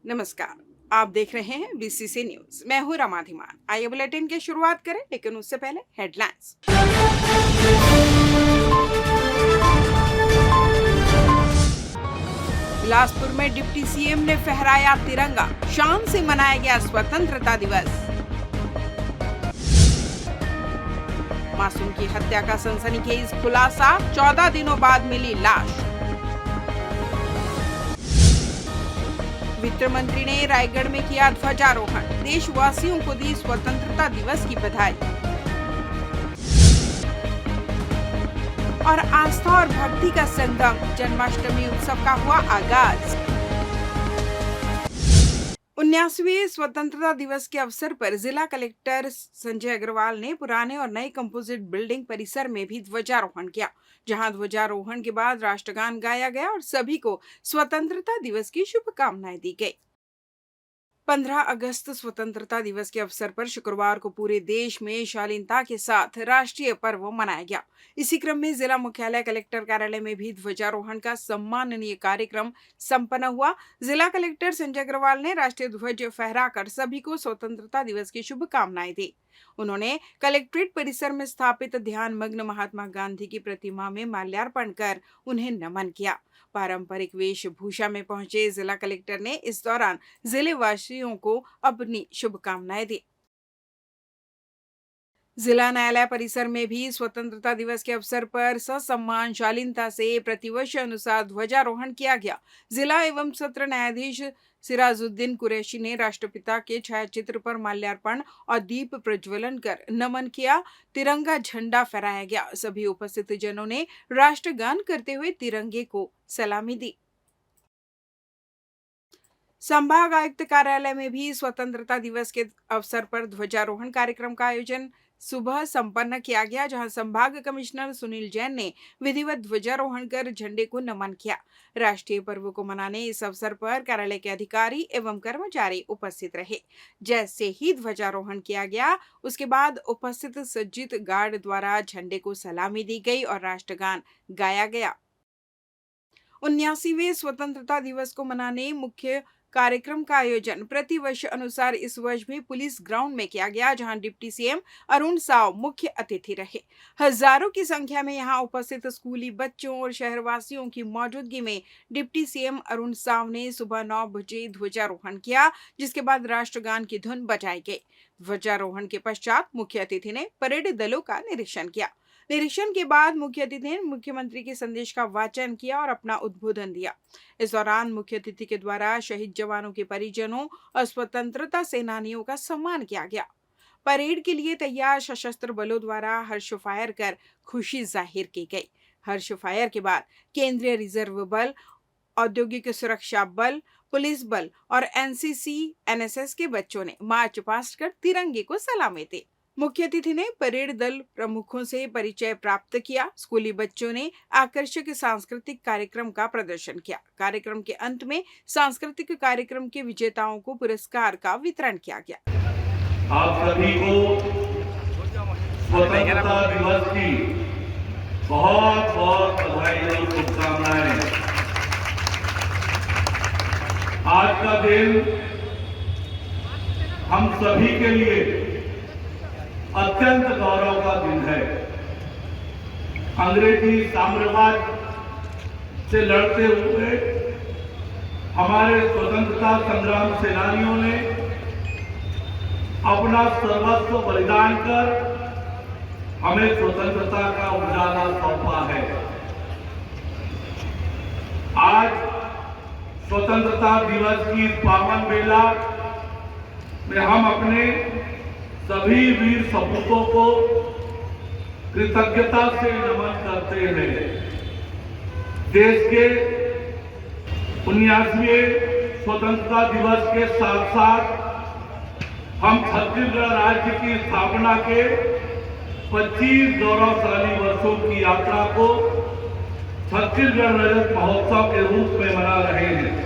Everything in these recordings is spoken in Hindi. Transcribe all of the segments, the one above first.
नमस्कार। आप देख रहे हैं बीसीसी न्यूज। मैं हूं रमा धीमान। आइए बुलेटिन की शुरुआत करें, लेकिन उससे पहले हेडलाइंस। बिलासपुर में डिप्टी सीएम ने फहराया तिरंगा, शान से मनाया गया स्वतंत्रता दिवस। मासूम की हत्या का सनसनीखेज खुलासा, 14 दिनों बाद मिली लाश। वित्त मंत्री ने रायगढ़ में किया ध्वजारोहण, देशवासियों को दी स्वतंत्रता दिवस की बधाई। और आस्था और भक्ति का संगम, जन्माष्टमी उत्सव का हुआ आगाज। 79वें स्वतंत्रता दिवस के अवसर पर जिला कलेक्टर संजय अग्रवाल ने पुराने और नए कंपोजिट बिल्डिंग परिसर में भी ध्वजारोहण किया, जहां ध्वजारोहण के बाद राष्ट्रगान गाया गया और सभी को स्वतंत्रता दिवस की शुभकामनाएं दी गई। 15 अगस्त स्वतंत्रता दिवस के अवसर पर शुक्रवार को पूरे देश में शालीनता के साथ राष्ट्रीय पर्व मनाया गया। इसी क्रम में जिला मुख्यालय कलेक्टर कार्यालय में भी ध्वजारोहण का सम्माननीय कार्यक्रम संपन्न हुआ। जिला कलेक्टर संजय अग्रवाल ने राष्ट्रीय ध्वज फहराकर सभी को स्वतंत्रता दिवस की शुभकामनाएं दी। उन्होंने कलेक्ट्रेट परिसर में स्थापित ध्यान मग्न महात्मा गांधी की प्रतिमा में माल्यार्पण कर उन्हें नमन किया। पारंपरिक वेशभूषा में पहुंचे जिला कलेक्टर ने इस दौरान जिले वासियों को अपनी शुभकामनाएं दी। जिला न्यायालय परिसर में भी स्वतंत्रता दिवस के अवसर पर ससम्मान शालीनता से प्रतिवर्ष अनुसार ध्वजारोहण किया गया। जिला एवं सत्र न्यायाधीश सिराजुद्दीन कुरैशी ने राष्ट्रपिता के छायाचित्र पर माल्यार्पण और दीप प्रज्वलन कर नमन किया। तिरंगा झंडा फहराया गया। सभी उपस्थित जनों ने राष्ट्रगान करते हुए तिरंगे को सलामी दी। संभाग आयुक्त कार्यालय में भी स्वतंत्रता दिवस के अवसर पर ध्वजारोहण कार्यक्रम का आयोजन सुबह संपन्न किया गया, जहां संभाग कमिश्नर सुनील जैन ने विधिवत ध्वजारोहण कर झंडे को नमन किया। राष्ट्रीय पर्व को मनाने इस अवसर पर कार्यालय के अधिकारी एवं कर्मचारी उपस्थित रहे। जैसे ही ध्वजारोहण किया गया, उसके बाद उपस्थित सज्जित गार्ड द्वारा झंडे को सलामी दी गई और राष्ट्रगान गाया गया। 79वें स्वतंत्रता दिवस को मनाने मुख्य कार्यक्रम का आयोजन प्रतिवर्ष अनुसार इस वर्ष भी पुलिस ग्राउंड में किया गया, जहां डिप्टी सीएम अरुण साव मुख्य अतिथि रहे। हजारों की संख्या में यहां उपस्थित स्कूली बच्चों और शहरवासियों की मौजूदगी में डिप्टी सीएम अरुण साव ने सुबह 9 बजे ध्वजारोहण किया, जिसके बाद राष्ट्रगान की धुन बजाई गई। ध्वजारोहण के पश्चात मुख्य अतिथि ने परेड दलों का निरीक्षण किया। निरीक्षण के बाद मुख्य अतिथि ने मुख्यमंत्री के संदेश का वाचन किया और अपना उद्बोधन दिया। इस दौरान मुख्य अतिथि के द्वारा शहीद जवानों के परिजनों और स्वतंत्रता सेनानियों का सम्मान किया गया। परेड के लिए तैयार सशस्त्र बलों द्वारा हर्ष फायर कर खुशी जाहिर की गई। हर्ष फायर के बाद केंद्रीय रिजर्व बल, औद्योगिक सुरक्षा बल, पुलिस बल और एनसीसी एनएसएस के बच्चों ने मार्च पास्ट कर तिरंगे को सलामी दी। मुख्य अतिथि ने परेड दल प्रमुखों से परिचय प्राप्त किया। स्कूली बच्चों ने आकर्षक सांस्कृतिक कार्यक्रम का प्रदर्शन किया। कार्यक्रम के अंत में सांस्कृतिक कार्यक्रम के विजेताओं को पुरस्कार का वितरण किया गया। आप सभी को स्वतंत्रता दिवस की बहुत बहुत बधाई और शुभकामनाएं। आज का दिन हम सभी के लिए अत्यंत गौरव का दिन है। अंग्रेजी साम्राज्यवाद से लड़ते हुए हमारे स्वतंत्रता संग्राम सेनानियों ने अपना सर्वस्व बलिदान कर हमें स्वतंत्रता का उजाला सौंपा है। आज स्वतंत्रता दिवस की पावन बेला में हम अपने सभी वीर सपूतों को कृतज्ञता से नमन करते हैं। देश के 79वें स्वतंत्रता दिवस के साथ साथ हम छत्तीसगढ़ राज्य की स्थापना के 25 गौरवशाली वर्षों की यात्रा को छत्तीसगढ़ रजत महोत्सव के रूप में मना रहे हैं।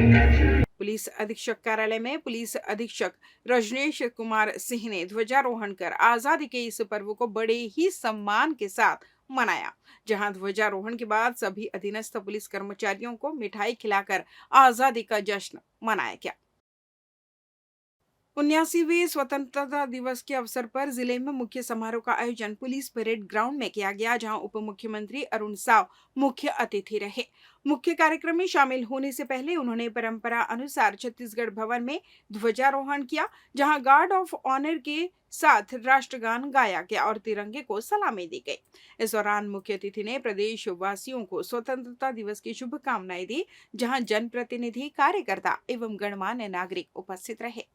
पुलिस अधीक्षक कार्यालय में पुलिस अधीक्षक रजनीश कुमार सिंह ने ध्वजारोहण कर आजादी के इस पर्व को बड़े ही सम्मान के साथ मनाया, जहां ध्वजारोहण के बाद सभी अधीनस्थ पुलिस कर्मचारियों को मिठाई खिलाकर आजादी का जश्न मनाया गया। 79वें स्वतंत्रता दिवस के अवसर पर जिले में मुख्य समारोह का आयोजन पुलिस परेड ग्राउंड में किया गया, जहां उप मुख्यमंत्री अरुण साव मुख्य अतिथि रहे। मुख्य कार्यक्रम में शामिल होने से पहले उन्होंने परंपरा अनुसार छत्तीसगढ़ भवन में ध्वजारोहण किया, जहां गार्ड ऑफ ऑनर के साथ राष्ट्रगान गाया गया और तिरंगे को सलामी दी गई। इस दौरान मुख्य अतिथि ने प्रदेश वासियों को स्वतंत्रता दिवस की शुभकामनाएं दी, जहां जनप्रतिनिधि, कार्यकर्ता एवं गणमान्य नागरिक उपस्थित रहे।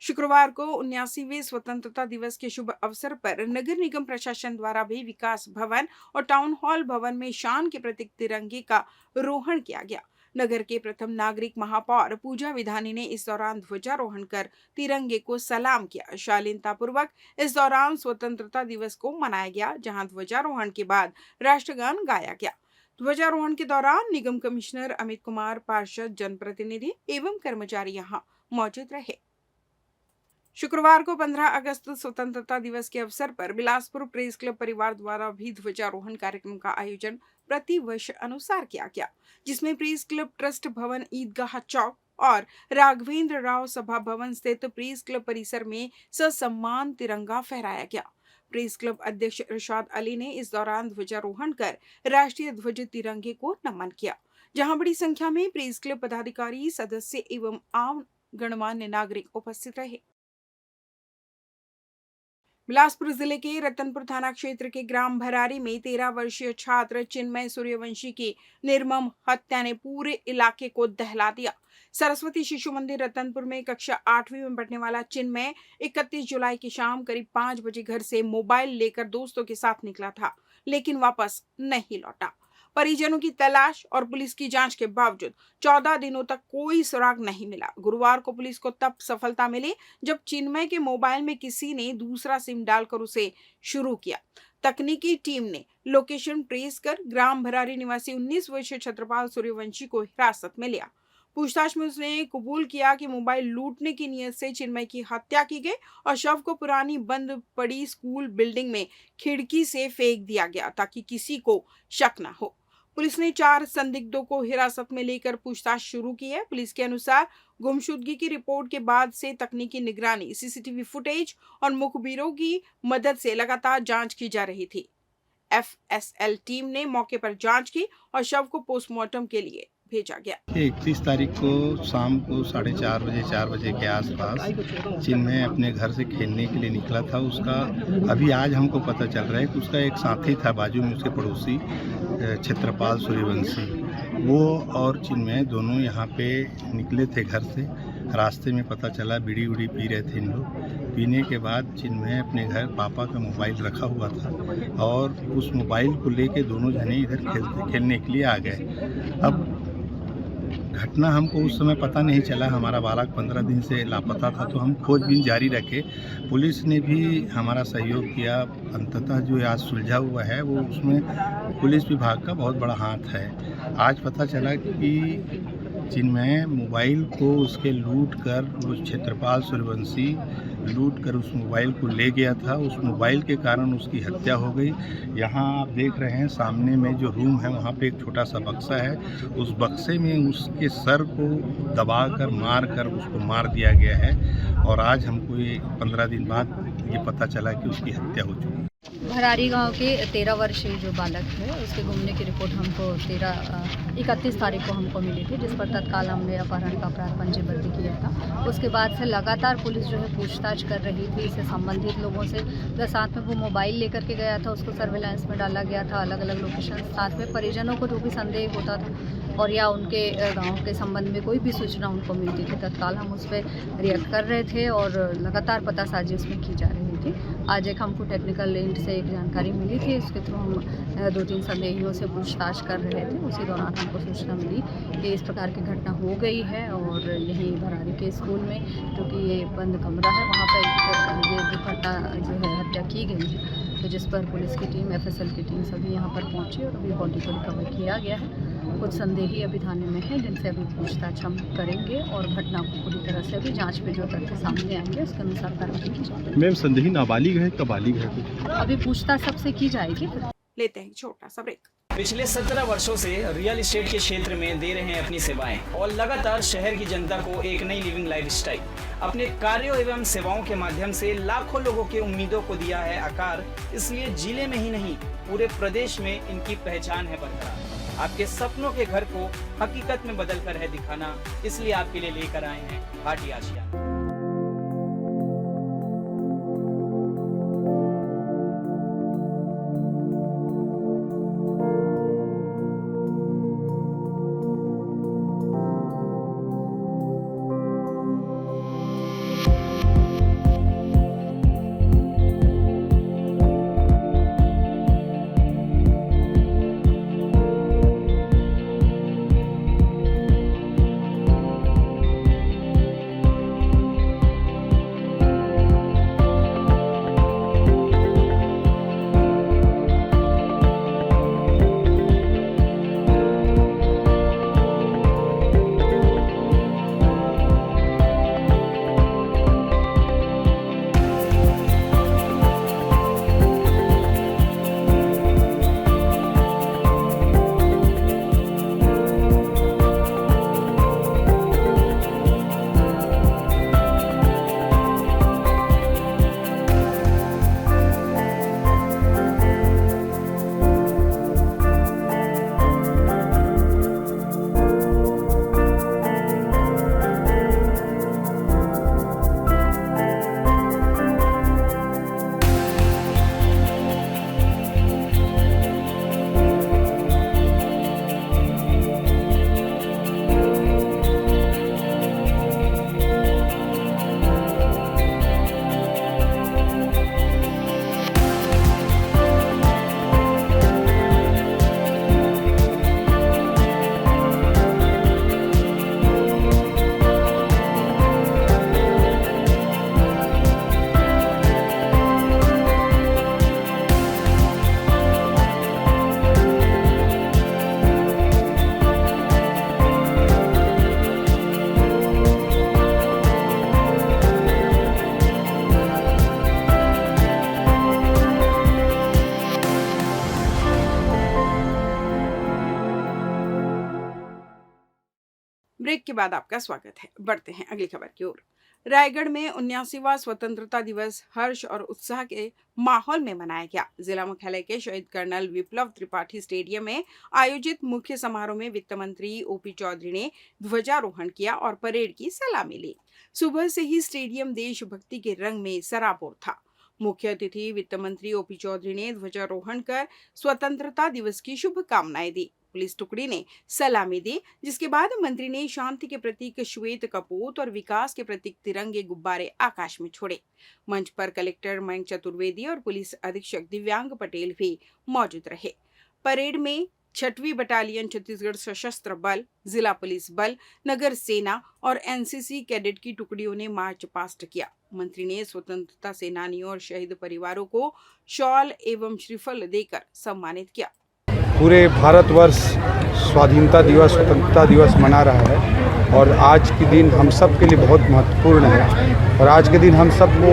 शुक्रवार को 79वें स्वतंत्रता दिवस के शुभ अवसर पर नगर निगम प्रशासन द्वारा भी विकास भवन और टाउन हॉल भवन में शान के प्रतीक तिरंगे का रोहण किया गया। नगर के प्रथम नागरिक महापौर पूजा विधानी ने इस दौरान ध्वजारोहण कर तिरंगे को सलाम किया। शालीनता पूर्वक इस दौरान स्वतंत्रता दिवस को मनाया गया, जहां ध्वजारोहण के बाद राष्ट्रगान गाया गया। ध्वजारोहण के दौरान निगम कमिश्नर अमित कुमार, पार्षद, जनप्रतिनिधि एवं कर्मचारी यहां मौजूद रहे। शुक्रवार को 15 अगस्त स्वतंत्रता दिवस के अवसर पर बिलासपुर प्रेस क्लब परिवार द्वारा भी ध्वजारोहण कार्यक्रम का आयोजन प्रति वर्ष अनुसार किया गया, जिसमें प्रेस क्लब ट्रस्ट भवन, ईदगाह चौक और राघवेंद्र राव सभा भवन स्थित प्रेस क्लब परिसर में ससम्मान तिरंगा फहराया गया। प्रेस क्लब अध्यक्ष इरशाद अली ने इस दौरान ध्वजारोहण कर राष्ट्रीय ध्वज तिरंगे को नमन किया, जहां बड़ी संख्या में प्रेस क्लब पदाधिकारी, सदस्य एवं आम गणमान्य नागरिक उपस्थित रहे। बिलासपुर जिले के रतनपुर थाना क्षेत्र के ग्राम भरारी में 13 वर्षीय छात्र चिन्मय सूर्यवंशी की निर्मम हत्या ने पूरे इलाके को दहला दिया। सरस्वती शिशु मंदिर रतनपुर में कक्षा 8वीं में पढ़ने वाला चिन्मय 31 जुलाई की शाम करीब 5 बजे घर से मोबाइल लेकर दोस्तों के साथ निकला था, लेकिन वापस नहीं लौटा। परिजनों की तलाश और पुलिस की जांच के बावजूद 14 दिनों तक कोई सुराग नहीं मिला। गुरुवार को पुलिस को तब सफलता मिली जब चिन्मय के मोबाइल में किसी ने दूसरा सिम डालकर उसे शुरू किया। तकनीकी टीम ने लोकेशन ट्रेस कर ग्राम भरारी निवासी 19 वर्षीय छत्रपाल सूर्यवंशी को हिरासत में लिया। पूछताछ में उसने कबूल किया कि मोबाइल लूटने की नियत से चिन्मय की हत्या की गई और शव को पुरानी बंद पड़ी स्कूल बिल्डिंग में खिड़की से फेंक दिया गया ताकि किसी को शक न हो। पुलिस ने 4 संदिग्धों को हिरासत में लेकर पूछताछ शुरू की है। पुलिस के अनुसार गुमशुदगी की रिपोर्ट के बाद से तकनीकी निगरानी, सीसीटीवी फुटेज और मुखबिरों की मदद से लगातार जांच की जा रही थी। एफएसएल टीम ने मौके पर जांच की और शव को पोस्टमार्टम के लिए भेजा गया। 31 तारीख को शाम को 4:30 बजे के आसपास चिन्मय अपने घर से खेलने के लिए निकला था। उसका अभी आज हमको पता चल रहा है कि उसका एक साथी था बाजू में, उसके पड़ोसी छत्रपाल सूर्यवंशी, वो और चिन्मय दोनों यहाँ पे निकले थे घर से। रास्ते में पता चला बीड़ी उड़ी पी रहे थे इन लोग। पीने के बाद चिन्मय अपने घर पापा का मोबाइल रखा हुआ था और उस मोबाइल को लेके दोनों जने इधर खेलने के लिए आ गए। अब घटना हमको उस समय पता नहीं चला, हमारा बालक 15 दिन से लापता था, तो हम खोजबीन जारी रखे। पुलिस ने भी हमारा सहयोग किया। अंततः जो आज सुलझा हुआ है वो उसमें पुलिस विभाग का बहुत बड़ा हाथ है। आज पता चला कि चिन्मय मोबाइल को उसके लूट कर, उस छत्रपाल सूर्यवंशी लूट कर उस मोबाइल को ले गया था। उस मोबाइल के कारण उसकी हत्या हो गई। यहाँ आप देख रहे हैं सामने में जो रूम है वहाँ पे एक छोटा सा बक्सा है। उस बक्से में उसके सर को दबाकर मार कर उसको मार दिया गया है और आज हमको ये 15 दिन बाद ये पता चला कि उसकी हत्या हो चुकी है। भरारी गांव के 13 वर्षीय जो बालक है उसके घूमने की रिपोर्ट हमको 31 तारीख को हमको मिली थी, जिस पर तत्काल हमने अपहरण का अपराध पंजीबद्ध किया था। उसके बाद से लगातार पुलिस जो है पूछताछ कर रही थी इससे संबंधित लोगों से। जो साथ में वो मोबाइल लेकर के गया था उसको सर्विलांस में डाला गया था, अलग अलग लोकेशन। साथ में परिजनों को जो भी संदेह होता था और या उनके गाँव के संबंध में कोई भी सूचना उनको मिलती थी, तत्काल हम उस पर रिएक्ट कर रहे थे और लगातार पतासाजी उसमें की जा रही थी। आज एक हमको टेक्निकल लिंक से एक जानकारी मिली थी, इसके थ्रू हम 2-3 संदेहियों से पूछताछ कर रहे थे। उसी दौरान हमको सूचना मिली कि इस प्रकार की घटना हो गई है और यहीं भरारी के स्कूल में, जो कि ये बंद कमरा है, वहाँ पर ये दुर्घटना जो है हत्या की गई है। तो जिस पर पुलिस की टीम, एफएसएल की टीम सभी यहाँ पर पहुँची और अभी बॉडी को रिकवर किया गया है कुछ संदेही अभी थाने में हैं जिनसे अभी पूछताछ हम करेंगे और घटना को पूरी तरह से अभी जांच में जो तथ्य सामने आएंगे उसके अनुसार कार्रवाई की जाएगी। मैम संदेही नाबालिग है कब बालिग है कुछ? अभी पूछताछ सबसे की जाएगी। लेते हैं एक छोटा सा ब्रेक। पिछले 17 वर्षों से रियल एस्टेट के क्षेत्र में दे रहे हैं अपनी सेवाएं और लगातार शहर की जनता को एक नई लिविंग लाइफस्टाइल। अपने कार्यों एवं सेवाओं के माध्यम से लाखों लोगों की उम्मीदों को दिया है आकार। इसलिए जिले में ही नहीं पूरे प्रदेश में इनकी पहचान है बरकरार। आपके सपनों के घर को हकीकत में बदल कर है दिखाना, इसलिए आपके लिए लेकर आए हैं भाटी आशिया। ब्रेक के बाद आपका स्वागत है। बढ़ते हैं अगली खबर की ओर। रायगढ़ में 79वां स्वतंत्रता दिवस हर्ष और उत्साह के माहौल में मनाया गया। जिला मुख्यालय के शहीद कर्नल विप्लव त्रिपाठी स्टेडियम में आयोजित मुख्य समारोह में वित्त मंत्री ओपी चौधरी ने ध्वजारोहण किया और परेड की सलामी ली। सुबह से ही स्टेडियम देशभक्ति के रंग में सराबोर था। मुख्य अतिथि वित्त मंत्री ओपी चौधरी ने ध्वजारोहण कर स्वतंत्रता दिवस की शुभकामनाएं दी। पुलिस टुकड़ी ने सलामी दी, जिसके बाद मंत्री ने शांति के प्रतीक श्वेत कपूत और विकास के प्रतीक तिरंगे गुब्बारे आकाश में छोड़े। मंच पर कलेक्टर मयंक चतुर्वेदी और पुलिस अधीक्षक दिव्यांग पटेल भी मौजूद रहे। परेड में 6वीं बटालियन छत्तीसगढ़ सशस्त्र बल, जिला पुलिस बल, नगर सेना और एनसीसी कैडेट की टुकड़ियों ने मार्च पास्ट किया। मंत्री ने स्वतंत्रता सेनानियों और शहीद परिवारों को शॉल एवं श्रीफल देकर सम्मानित किया। पूरे भारतवर्ष स्वाधीनता दिवस, स्वतंत्रता दिवस मना रहा है और आज के दिन हम सब के लिए बहुत महत्वपूर्ण है। और आज के दिन हम सबको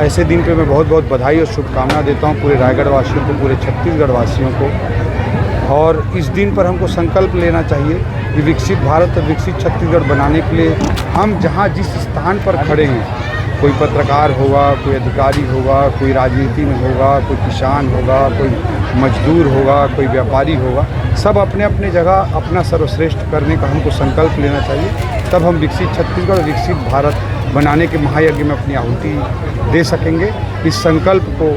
ऐसे दिन पे मैं बहुत बहुत बधाई और शुभकामना देता हूँ पूरे रायगढ़ वासियों को, पूरे छत्तीसगढ़ वासियों को। और इस दिन पर हमको संकल्प लेना चाहिए कि विकसित भारत और विकसित छत्तीसगढ़ बनाने के लिए हम जहाँ जिस स्थान पर खड़े हैं, कोई पत्रकार होगा, कोई अधिकारी होगा, कोई राजनीति में होगा, कोई किसान होगा, कोई मजदूर होगा, कोई व्यापारी होगा, सब अपने अपने जगह अपना सर्वश्रेष्ठ करने का हमको संकल्प लेना चाहिए। तब हम विकसित छत्तीसगढ़ और विकसित भारत बनाने के महायज्ञ में अपनी आहुति दे सकेंगे। इस संकल्प को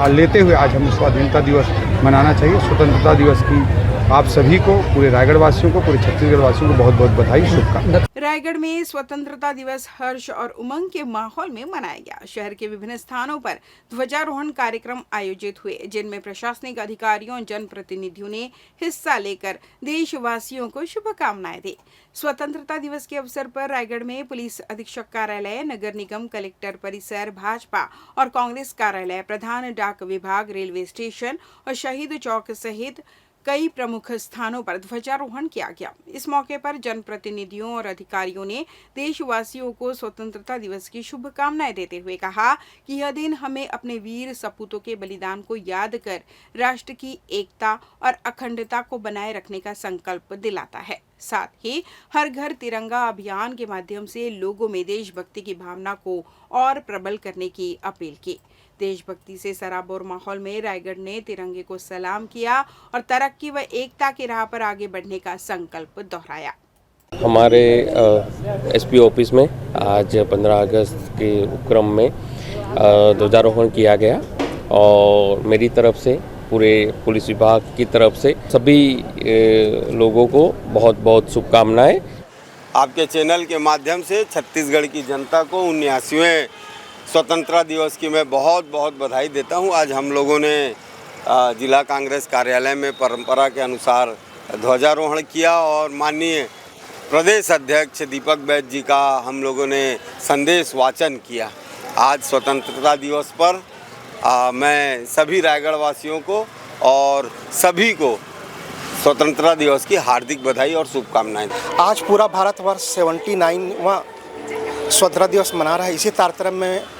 लेते हुए आज हमें स्वाधीनता दिवस मनाना चाहिए। स्वतंत्रता दिवस की आप सभी को, पूरे रायगढ़ वासियों को, पूरे छत्तीसगढ़ वासियों को बहुत बहुत बधाई, शुभकामनाएं। रायगढ़ में स्वतंत्रता दिवस हर्ष और उमंग के माहौल में मनाया गया। शहर के विभिन्न स्थानों पर ध्वजारोहण कार्यक्रम आयोजित हुए, जिनमें प्रशासनिक अधिकारियों और जनप्रतिनिधियों ने हिस्सा लेकर देशवासियों को शुभकामनाएं दी। स्वतंत्रता दिवस के अवसर पर रायगढ़ में पुलिस अधीक्षक कार्यालय, नगर निगम, कलेक्टर परिसर, भाजपा और कांग्रेस कार्यालय, प्रधान डाक विभाग, रेलवे स्टेशन और शहीद चौक सहित कई प्रमुख स्थानों पर ध्वजारोहण किया गया। इस मौके पर जनप्रतिनिधियों और अधिकारियों ने देशवासियों को स्वतंत्रता दिवस की शुभकामनाएं देते हुए कहा कि यह दिन हमें अपने वीर सपूतों के बलिदान को याद कर राष्ट्र की एकता और अखंडता को बनाए रखने का संकल्प दिलाता है। साथ ही हर घर तिरंगा अभियान के माध्यम से लोगों में देशभक्ति की भावना को और प्रबल करने की अपील की। देशभक्ति से सराबोर माहौल में रायगढ़ ने तिरंगे को सलाम किया और तरक्की व एकता की राह पर आगे बढ़ने का संकल्प दोहराया। हमारे एसपी ऑफिस में आज 15 अगस्त के उपक्रम में ध्वजारोहण किया गया और मेरी तरफ से पूरे पुलिस विभाग की तरफ से सभी लोगों को बहुत बहुत शुभकामनाएं। आपके चैनल के माध्यम से छत्तीसगढ़ की जनता को 79वें स्वतंत्रता दिवस की मैं बहुत बहुत बधाई देता हूं। आज हम लोगों ने जिला कांग्रेस कार्यालय में परंपरा के अनुसार ध्वजारोहण किया और माननीय प्रदेश अध्यक्ष दीपक बैद जी का हम लोगों ने संदेश वाचन किया। आज स्वतंत्रता दिवस पर मैं सभी रायगढ़ वासियों को और सभी को स्वतंत्रता दिवस की हार्दिक बधाई और शुभकामनाएं। आज पूरा भारतवर्ष 79वां स्वतंत्रता दिवस मना रहा है। इसी तारतम्य में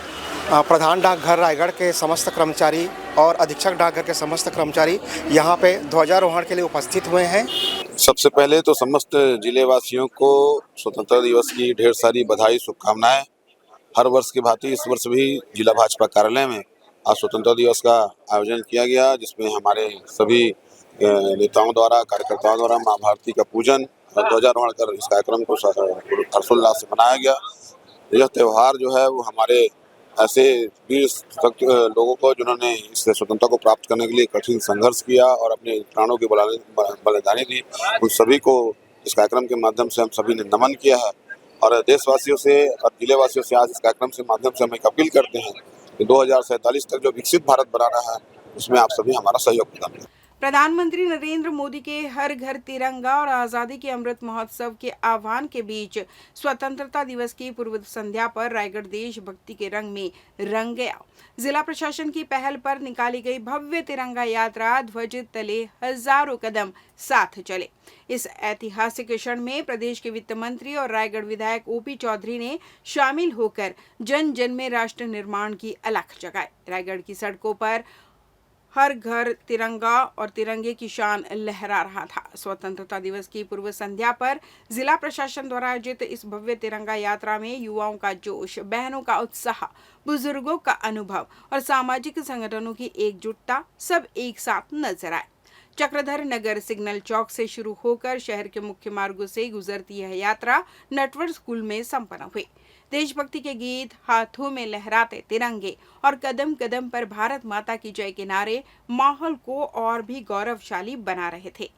प्रधान डाकघर रायगढ़ के समस्त कर्मचारी और अधीक्षक डाकघर के समस्त कर्मचारी यहाँ पे ध्वजारोहण के लिए उपस्थित हुए हैं। सबसे पहले तो समस्त जिले वासियों को स्वतंत्रता दिवस की ढेर सारी बधाई शुभकामनाएं। हर वर्ष की भांति इस वर्ष भी जिला भाजपा कार्यालय में आज स्वतंत्रता दिवस का आयोजन किया गया, जिसमें हमारे सभी नेताओं द्वारा, कार्यकर्ताओं द्वारा मां भारती का पूजन और ध्वजारोहण कर इस कार्यक्रम को हर्षोल्लास से मनाया गया। यह त्यौहार जो है वो हमारे ऐसे वीर लोगों को जिन्होंने इस स्वतंत्रता को प्राप्त करने के लिए कठिन संघर्ष किया और अपने प्राणों की बलिदानी दी, उन सभी को इस कार्यक्रम के माध्यम से हम सभी ने नमन किया है। और देशवासियों से और जिलेवासियों से आज इस कार्यक्रम के माध्यम से हम एक अपील करते हैं कि 2047 तक जो विकसित भारत बनाना है उसमें आप सभी हमारा सहयोग प्रदान करें। प्रधानमंत्री नरेंद्र मोदी के हर घर तिरंगा और आजादी के अमृत महोत्सव के आह्वान के बीच स्वतंत्रता दिवस की पूर्व संध्या पर रायगढ़ देशभक्ति के रंग में रंग गया। जिला प्रशासन की पहल पर निकाली गई भव्य तिरंगा यात्रा ध्वज तले हजारों कदम साथ चले। इस ऐतिहासिक क्षण में प्रदेश के वित्त मंत्री और रायगढ़ विधायक ओपी चौधरी ने शामिल होकर जन जन में राष्ट्र निर्माण की अलख जगाई। रायगढ़ की सड़कों पर हर घर तिरंगा और तिरंगे की शान लहरा रहा था। स्वतंत्रता दिवस की पूर्व संध्या पर जिला प्रशासन द्वारा आयोजित इस भव्य तिरंगा यात्रा में युवाओं का जोश, बहनों का उत्साह, बुजुर्गों का अनुभव और सामाजिक संगठनों की एकजुटता सब एक साथ नजर आए। चक्रधर नगर सिग्नल चौक से शुरू होकर शहर के मुख्य मार्गों से गुजरती यह यात्रा नटवर स्कूल में संपन्न हुई। देशभक्ति के गीत, हाथों में लहराते तिरंगे और कदम कदम पर भारत माता की जय के नारे माहौल को और भी गौरवशाली बना रहे थे।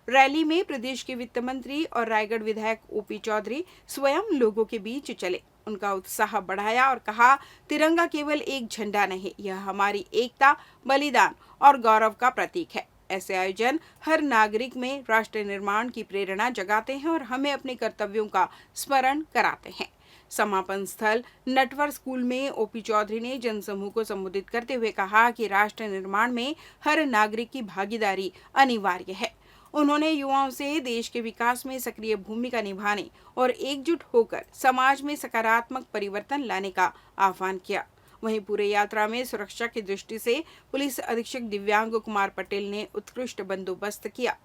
रैली में प्रदेश के वित्त मंत्री और रायगढ़ विधायक ओपी चौधरी स्वयं लोगों के बीच चले, उनका उत्साह बढ़ाया और कहा, तिरंगा केवल एक झंडा नहीं, यह हमारी एकता, बलिदान और गौरव का प्रतीक है। ऐसे आयोजन हर नागरिक में राष्ट्र निर्माण की प्रेरणा जगाते हैं और हमें अपने कर्तव्यों का स्मरण कराते हैं। समापन स्थल नटवर स्कूल में ओपी चौधरी ने जनसमूह को संबोधित करते हुए कहा कि राष्ट्र निर्माण में हर नागरिक की भागीदारी अनिवार्य है। उन्होंने युवाओं से देश के विकास में सक्रिय भूमिका निभाने और एकजुट होकर समाज में सकारात्मक परिवर्तन लाने का आह्वान किया। वहीं पूरे यात्रा में सुरक्षा की दृष्टि से पुलिस अधीक्षक दिव्यांग कुमार पटेल ने उत्कृष्ट बंदोबस्त किया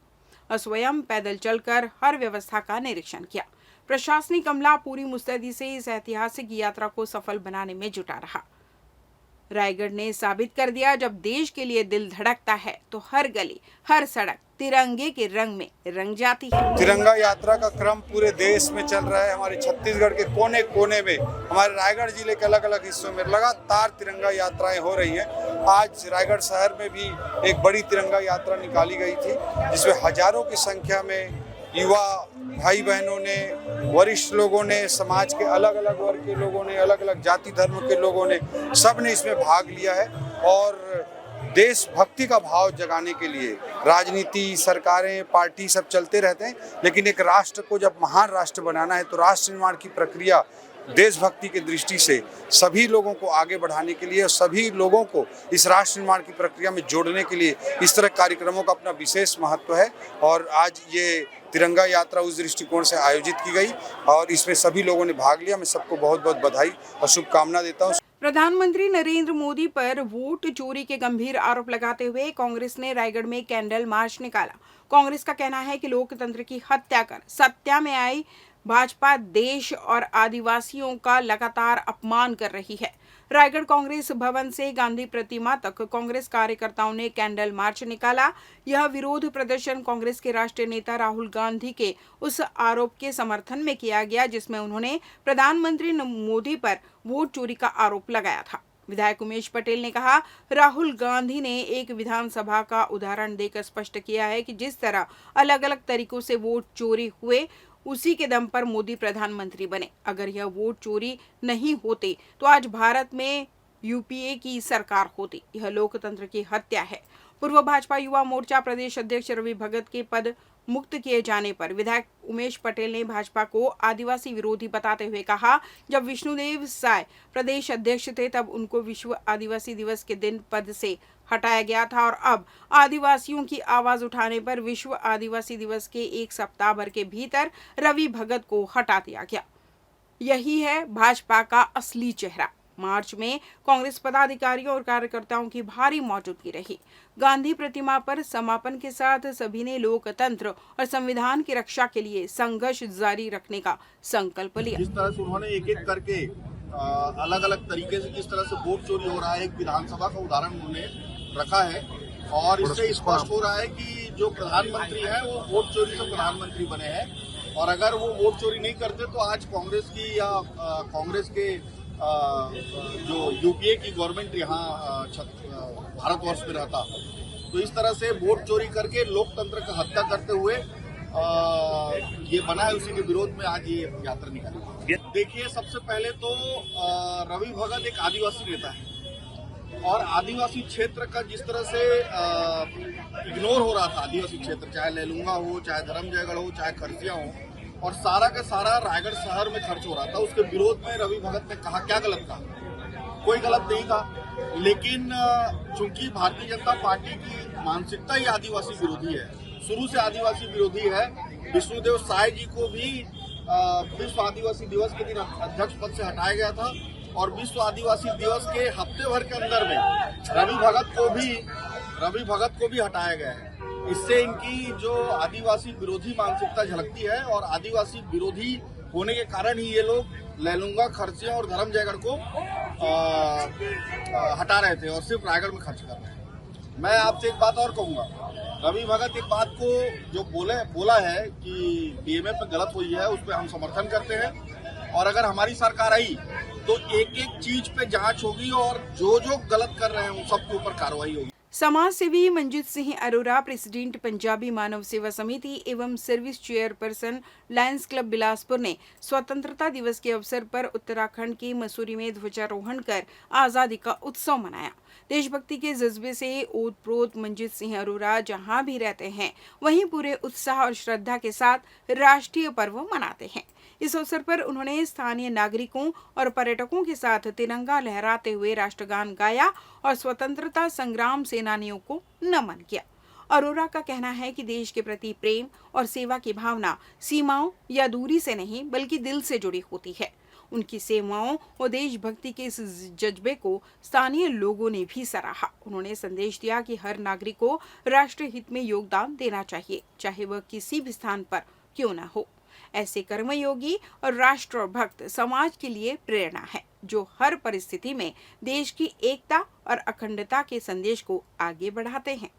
और स्वयं पैदल चलकर हर व्यवस्था का निरीक्षण किया। प्रशासनिक अमला पूरी मुस्तैदी से इस ऐतिहासिक यात्रा को सफल बनाने में जुटा रहा। रायगढ़ ने साबित कर दिया, जब देश के लिए दिल धड़कता है तो हर गली, हर सड़क तिरंगे के रंग में रंग जाती है। तिरंगा यात्रा का क्रम पूरे देश में चल रहा है। हमारे छत्तीसगढ़ के कोने कोने में, हमारे रायगढ़ जिले के अलग अलग हिस्सों में लगातार तिरंगा यात्राएं हो रही हैं। आज रायगढ़ शहर में भी एक बड़ी तिरंगा यात्रा निकाली गई थी, जिसमें हजारों की संख्या में युवा भाई बहनों ने, वरिष्ठ लोगों ने, समाज के अलग अलग वर्ग के लोगों ने, अलग अलग जाति धर्म के लोगों ने, सब ने इसमें भाग लिया है। और देशभक्ति का भाव जगाने के लिए राजनीति, सरकारें, पार्टी सब चलते रहते हैं, लेकिन एक राष्ट्र को जब महान राष्ट्र बनाना है तो राष्ट्र निर्माण की प्रक्रिया देशभक्ति की दृष्टि से सभी लोगों को आगे बढ़ाने के लिए और सभी लोगों को इस राष्ट्र निर्माण की प्रक्रिया में जोड़ने के लिए इस तरह कार्यक्रमों का अपना विशेष महत्व है। और आज ये तिरंगा यात्रा उस दृष्टिकोण से आयोजित की गई और इसमें सभी लोगों ने भाग लिया। मैं सबको बहुत बहुत बधाई और शुभकामना देता हूँ। प्रधानमंत्री नरेंद्र मोदी पर वोट चोरी के गंभीर आरोप लगाते हुए कांग्रेस ने रायगढ़ में कैंडल मार्च निकाला। कांग्रेस का कहना है कि लोकतंत्र की हत्या कर सत्ता में आई भाजपा देश और आदिवासियों का लगातार अपमान कर रही है। रायगढ़ कांग्रेस भवन से गांधी प्रतिमा तक कांग्रेस कार्यकर्ताओं ने कैंडल मार्च निकाला। यह विरोध प्रदर्शन कांग्रेस के राष्ट्रीय नेता राहुल गांधी के उस आरोप के समर्थन में किया गया जिसमें उन्होंने प्रधानमंत्री मोदी पर वोट चोरी का आरोप लगाया था। विधायक उमेश पटेल ने कहा, राहुल गांधी ने एक विधानसभा का उदाहरण देकर स्पष्ट किया है कि जिस तरह अलग अलग तरीकों से वोट चोरी हुए उसी के दम पर मोदी प्रधानमंत्री बने। अगर यह वोट चोरी नहीं होते तो आज भारत में यूपीए की सरकार होती। यह लोकतंत्र की हत्या है। पूर्व भाजपा युवा मोर्चा प्रदेश अध्यक्ष रवि भगत के पद मुक्त किए जाने पर विधायक उमेश पटेल ने भाजपा को आदिवासी विरोधी बताते हुए कहा, जब विष्णुदेव साय प्रदेश अध्यक्ष थे तब उनको विश्व आदिवासी दिवस के दिन पद से हटाया गया था और अब आदिवासियों की आवाज उठाने पर विश्व आदिवासी दिवस के एक सप्ताह भर के भीतर रवि भगत को हटा दिया गया। यही है भाजपा का असली चेहरा। मार्च में कांग्रेस पदाधिकारियों और कार्यकर्ताओं की भारी मौजूदगी रही। गांधी प्रतिमा पर समापन के साथ सभी ने लोकतंत्र और संविधान की रक्षा के लिए संघर्ष जारी रखने का संकल्प लिया। जिस तरह से उन्होंने एक एक करके अलग अलग तरीके से जिस तरह से वोट चोरी हो रहा है, एक विधानसभा का उदाहरण उन्होंने रखा है और इससे स्पष्ट हो रहा है कि जो प्रधानमंत्री है वो वोट चोरी से प्रधानमंत्री बने हैं। और अगर वो वोट चोरी नहीं करते तो आज कांग्रेस की या कांग्रेस के जो यूपीए की गवर्नमेंट यहाँ भारतवर्ष में रहता। तो इस तरह से वोट चोरी करके लोकतंत्र का हत्या करते हुए ये बना है, उसी के विरोध में आज ये यात्रा निकाली। देखिए, सबसे पहले तो रवि भगत एक आदिवासी नेता है और आदिवासी क्षेत्र का जिस तरह से इग्नोर हो रहा था, आदिवासी क्षेत्र चाहे लेलुंगा हो, चाहे धर्मजयगढ़ हो, चाहे खरसिया हो, और सारा का सारा रायगढ़ शहर में खर्च हो रहा था, उसके विरोध में रवि भगत ने कहा। क्या गलत था? कोई गलत नहीं था, लेकिन चूंकि भारतीय जनता पार्टी की मानसिकता ही आदिवासी विरोधी है, शुरू से आदिवासी विरोधी है। विष्णुदेव साय जी को भी विश्व आदिवासी दिवस के दिन अध्यक्ष पद से हटाया गया था और विश्व आदिवासी दिवस के हफ्ते भर के अंदर में रवि भगत को भी हटाया गया है। इससे इनकी जो आदिवासी विरोधी मानसिकता झलकती है और आदिवासी विरोधी होने के कारण ही ये लोग लेलुंगा, खरसिया और धर्मजयगढ़ को हटा रहे थे और सिर्फ रायगढ़ में खर्च कर रहे हैं। मैं आपसे एक बात और कहूँगा, रवि भगत एक बात को जो बोला है कि डीएमएफ में गलत हुई है, उस पर हम समर्थन करते हैं और अगर हमारी सरकार आई तो एक एक चीज पे जांच होगी और जो गलत कर रहे हैं उन सबके ऊपर कार्रवाई होगी। समाज सेवी मंजीत सिंह अरोरा, प्रेसिडेंट पंजाबी मानव सेवा समिति एवं service chairperson Lions club Bilaspur ने स्वतंत्रता दिवस के अवसर पर उत्तराखंड के मसूरी में ध्वजारोहण कर आजादी का उत्सव मनाया। देशभक्ति के जज्बे से ओतप्रोत मंजीत सिंह अरोरा जहां भी रहते हैं वहीं पूरे उत्साह और श्रद्धा के साथ राष्ट्रीय पर्व मनाते हैं। इस अवसर पर उन्होंने स्थानीय नागरिकों और पर्यटकों के साथ तिरंगा लहराते हुए राष्ट्रगान गाया और स्वतंत्रता संग्राम सेनानियों को नमन किया। अरोरा का कहना है कि देश के प्रति प्रेम और सेवा की भावना सीमाओं या दूरी से नहीं बल्कि दिल से जुड़ी होती है। उनकी सेवाओं और देशभक्ति के इस जज्बे को स्थानीय लोगों ने भी सराहा। उन्होंने संदेश दिया कि हर नागरिक को राष्ट्र हित में योगदान देना चाहिए, चाहे वह किसी भी स्थान पर क्यों न हो। ऐसे कर्मयोगी और राष्ट्रभक्त समाज के लिए प्रेरणा है, जो हर परिस्थिति में देश की एकता और अखंडता के संदेश को आगे बढ़ाते हैं।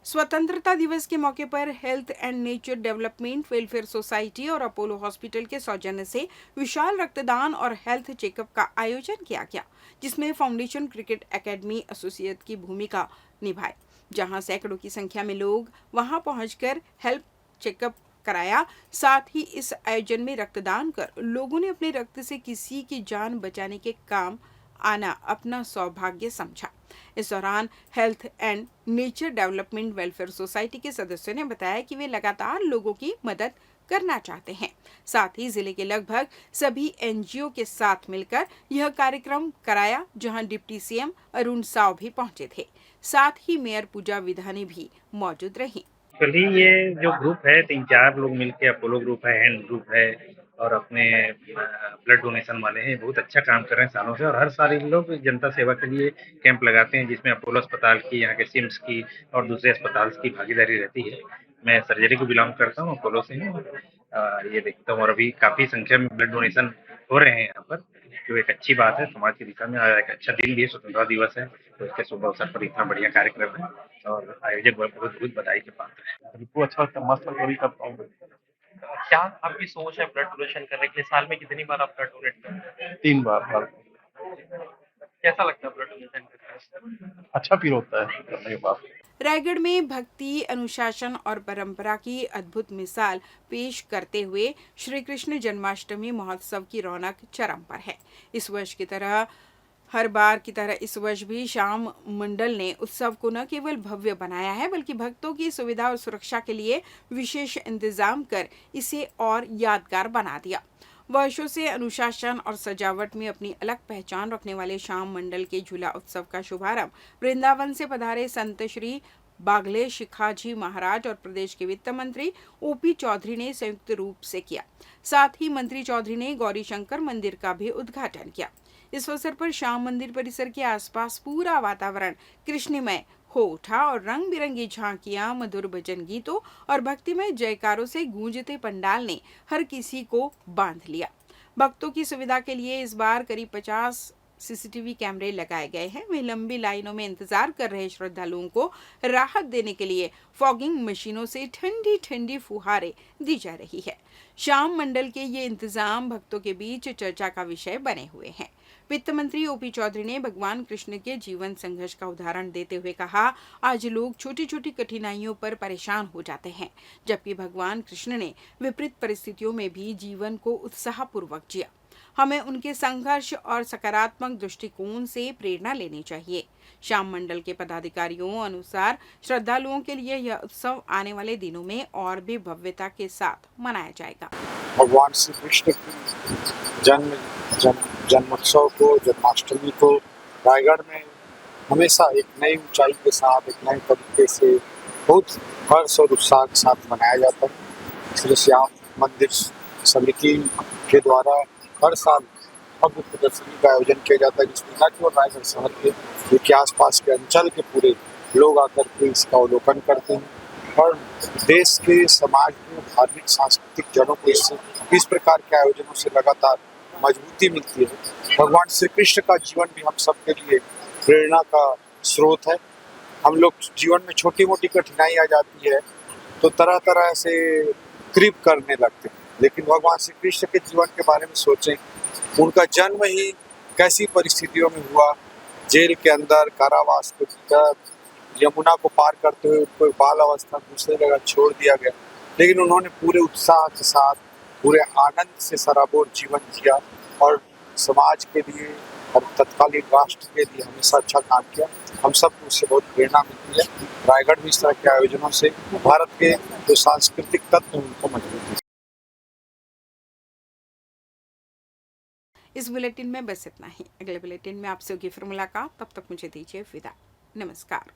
स्वतंत्रता दिवस के मौके पर health and nature development welfare society और अपोलो हॉस्पिटल के सौजन्य से विशाल रक्तदान और हेल्थ चेकअप का आयोजन किया गया, जिसमें फाउंडेशन क्रिकेट एकेडमी एसोसिएट की भूमिका निभाई, जहां सैकड़ों की संख्या में लोग वहां पहुंचकर हेल्थ चेकअप कराया। साथ ही इस आयोजन में रक्तदान कर लोगों ने अपने रक्त से किसी की जान बचाने के काम आना अपना सौभाग्य समझा। इस दौरान health and nature development welfare society के सदस्यों ने बताया कि वे लगातार लोगों की मदद करना चाहते हैं। साथ ही जिले के लगभग सभी एनजीओ के साथ मिलकर यह कार्यक्रम कराया, जहां डिप्टी सीएम अरुण साव भी पहुंचे थे। साथ ही मेयर पूजा विधानी भी मौजूद रही। कल ही ये जो ग्रुप है 3-4 लोग मिलके अपोलो ग्रुप है, हैंड ग्रुप है और अपने ब्लड डोनेशन वाले हैं, बहुत अच्छा काम कर रहे हैं सालों से। और हर साल इन लोग जनता सेवा के लिए कैंप लगाते हैं, जिसमें अपोलो अस्पताल की, यहाँ के सिम्स की और दूसरे अस्पताल की भागीदारी रहती है। मैं सर्जरी को बिलोंग करता हूँ, अपोलो से हूँ। ये देखता हूँ और अभी काफ़ी संख्या में ब्लड डोनेशन हो रहे हैं यहाँ पर, जो एक अच्छी बात है समाज की दिशा में। और एक अच्छा दिन भी है, स्वतंत्रता दिवस है, तो इसके शुभ अवसर पर इतना बढ़िया कार्यक्रम है और आयोजक बहुत बहुत बधाई के पात्र है। बिल्कुल अच्छा लगता है, मस्त स्टोरी करता हूँ। क्या आपकी सोच है ब्लड डोनेशन करने के लिए? साल में कितनी बार आप ब्लड डोनेट करते हैं? 3 बार। कैसा लगता है ब्लड डोनेशन करके? अच्छा फील होता है करने के बाद। रायगढ़ में भक्ति, अनुशासन और परंपरा की अद्भुत मिसाल पेश करते हुए श्री कृष्ण जन्माष्टमी महोत्सव की रौनक चरम पर है। इस वर्ष की तरह हर बार की तरह इस वर्ष भी श्याम मंडल ने उत्सव को न केवल भव्य बनाया है, बल्कि भक्तों की सुविधा और सुरक्षा के लिए विशेष इंतजाम कर इसे और यादगार बना दिया। वर्षों से अनुशासन और सजावट में अपनी अलग पहचान रखने वाले श्याम मंडल के झूला उत्सव का शुभारंभ वृंदावन से पधारे संत श्री बागले शिखाजी महाराज और प्रदेश के वित्त मंत्री ओपी चौधरी ने संयुक्त रूप से किया। साथ ही मंत्री चौधरी ने गौरी शंकर मंदिर का भी उद्घाटन किया। इस अवसर पर श्याम मंदिर परिसर के आसपास पूरा वातावरण कृष्णमय हो उठा और रंग बिरंगी झांकियां, मधुर भजन गीतों और भक्तिमय जयकारों से गूंजते पंडाल ने हर किसी को बांध लिया। भक्तों की सुविधा के लिए इस बार करीब 50 सीसीटीवी कैमरे लगाए गए हैं। वहीं लंबी लाइनों में इंतजार कर रहे श्रद्धालुओं को राहत देने के लिए फॉगिंग मशीनों से ठंडी ठंडी फुहारें दी जा रही है। श्याम मंडल के ये इंतजाम भक्तों के बीच चर्चा का विषय बने हुए हैं। वित्त मंत्री ओपी चौधरी ने भगवान कृष्ण के जीवन संघर्ष का उदाहरण देते हुए कहा, आज लोग छोटी छोटी कठिनाइयों पर परेशान हो जाते हैं, जबकि भगवान कृष्ण ने विपरीत परिस्थितियों में भी जीवन को उत्साहपूर्वक जिया। हमें उनके संघर्ष और सकारात्मक दृष्टिकोण से प्रेरणा लेनी चाहिए। श्याम मंडल के पदाधिकारियों अनुसार श्रद्धालुओं के लिए यह उत्सव आने वाले दिनों में और भी भव्यता के साथ मनाया जाएगा। भगवान श्री कृष्ण की जन्मोत्सव को, जन्माष्टमी को रायगढ़ में हमेशा एक नई ऊंचाई के साथ, एक नए तरीके से बहुत हर्ष और उत्साह के साथ मनाया जाता है। श्री श्याम मंदिर समिति के द्वारा हर साल भव्य प्रदर्शनी का आयोजन किया जाता है, जिसमें न केवल रायगढ़ शहर के आसपास के अंचल के पूरे लोग आकर के इसका अवलोकन करते हैं और देश के समाज में धार्मिक सांस्कृतिक जड़ों को इस प्रकार के आयोजनों से लगातार मजबूती मिलती है। भगवान श्री कृष्ण का जीवन भी हम सबके लिए प्रेरणा का स्रोत है। हम लोग जीवन में छोटी मोटी कठिनाई आ जाती है तो तरह तरह से क्रिप करने लगते हैं, लेकिन भगवान श्री कृष्ण के जीवन के बारे में सोचें। उनका जन्म ही कैसी परिस्थितियों में हुआ, जेल के अंदर, कारावास के भीतर, यमुना को पार करते हुए उनको बाल अवस्था दूसरी जगह छोड़ दिया गया, लेकिन उन्होंने पूरे उत्साह के साथ, पूरे आनंद से सराबोर जीवन जिया और समाज के लिए और तत्कालीन राष्ट्र के लिए हमेशा अच्छा काम किया। हम सबको उससे बहुत प्रेरणा मिलती है। रायगढ़ में इस तरह के आयोजनों से भारत के जो सांस्कृतिक तत्व हैं उनको मजबूती। इस बुलेटिन में बस इतना ही। अगले बुलेटिन में आपसे होगी फिर मुलाकात, तब तक मुझे दीजिए विदा। नमस्कार।